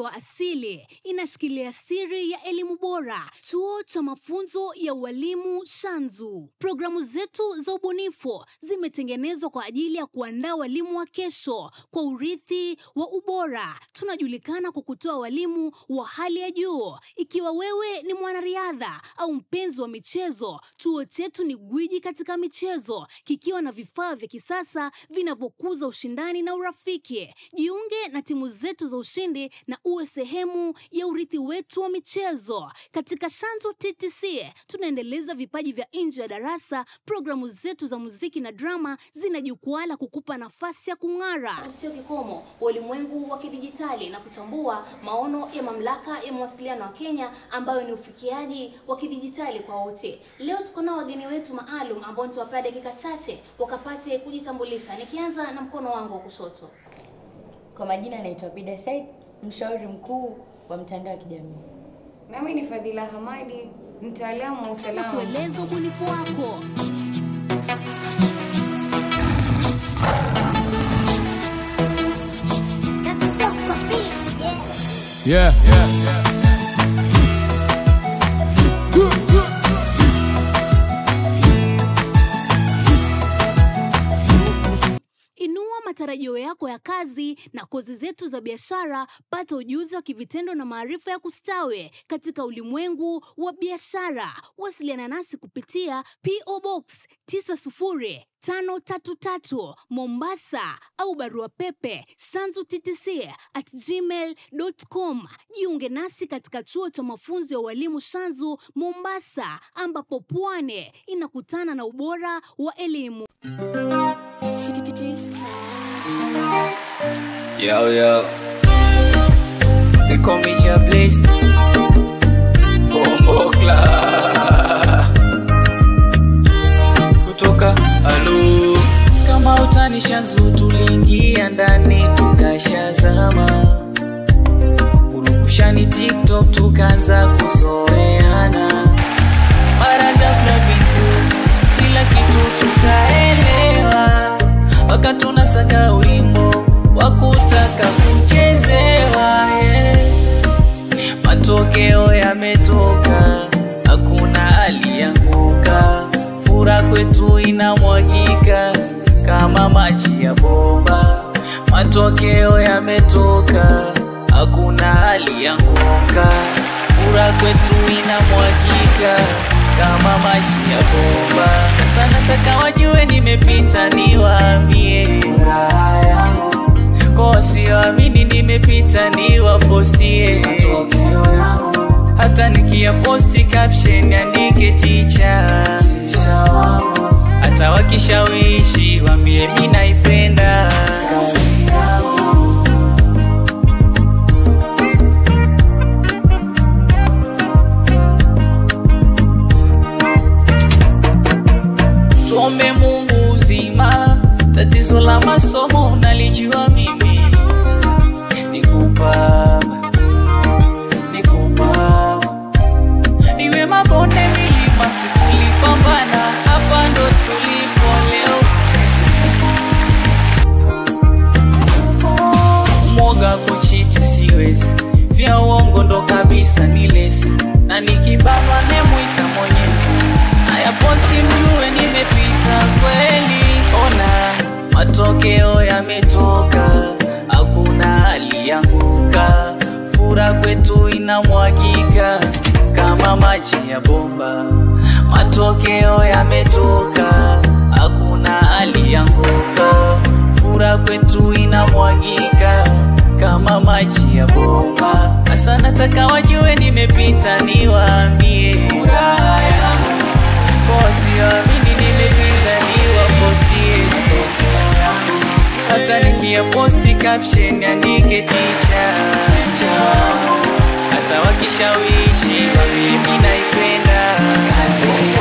wa asili inashikilia siri ya elimu bora. Chuo cha mafunzo ya ualimu Shanzu. Programu zetu za ubunifu zimetengenezwa kwa ajili ya kuandaa walimu wa kesho kwa urithi wa ubora. Tunajulikana kwa kutoa walimu wa hali ya juu. Ikiwa wewe ni mwanariadha au mpenzi wa michezo, chuo chetu ni gwiji katika michezo, kikiwa na vifaa vya kisasa vinavyokuza ushindani na urafiki. Jiunge na timu zetu za ushindi na uwe sehemu ya urithi wetu wa michezo. Katika Shanzu TTC tunaendeleza vipaji vya nje ya darasa. Programu zetu za muziki na drama zina jukwaa la kukupa nafasi ya kung'ara. Usio kikomo ulimwengu wa kidijitali na kuchambua maono ya mamlaka ya mawasiliano wa Kenya ambayo ni ufikiaji wa kidijitali kwa wote. Leo tuko na wageni wetu maalum ambao nitawapa dakika chache wakapate kujitambulisha. Nikianza na mkono wangu wa kushoto. Kwa majina naitwa Bida Said, mshauri mkuu wa mtandao wa kijamii. Nami ni Fadhila Hamadi, mtaalamu wa usalama. Kueleza ubunifu wako. Yeah. Inua matarajio yako ya kazi na kozi zetu za biashara. Pata ujuzi wa kivitendo na maarifa ya kustawi katika ulimwengu wa biashara. Wasiliana nasi kupitia PO Box 90533 Mombasa au barua pepe shanzuttc@gmail.com. Jiunge nasi katika chuo cha mafunzo ya walimu Shanzu Mombasa, ambapo pwani inakutana na ubora wa elimu. Yo, they call me Jablist. Bomokla kutoka halo. Kama utani Shanzu tuliingia ndani tukashazama. Kurukushani TikTok tukaanza kuzoeana. Mara ghafla bingu kila kitu tukaelewa. Waka tunasaka ulimbo wakutaka kuchezewa, Matokeo yametoka, hakuna alianguka. Furaha kwetu inamwagika kama maji ya bomba. Matokeo yametoka, hakuna alianguka. Furaha kwetu inamwagika kama maji ya bomba. Sasa nataka wajue nimepita, niwaambie furaha yangu. Kwa wasioamini nimepita, niwapostie matokeo yangu. Hata nikia posti caption andike teacher wangu. Hata wakishawishi waambie mimi naipenda kazi yangu. Tuombe Mungu uzima, tatizo la masomo nalijua mimi. Nikupa iwe mabonde milima situlipambana, hapa ndo tulipo leo. Mwoga kuchiti siwezi, vya uongo ndo kabisa nilesi. Na nikibaba nemuita Mwenyezi, haya posti mjue nimepita kweli. Ona matokeo yametoka, hakuna alianguka. Furaha kwetu inamwagika kama maji ya bomba. Matokeo yametoka, hakuna alianguka. Furaha kwetu inamwagika kama maji ya bomba. Sasa nataka wajue nimepita, niwaambie furaha yangu. Kwa wasioamini nimepita, niwapostie matokeo yangu. Hata nikia posti caption andike teacher. Hata wakishawishi waambie mimi naipenda kazi yangu.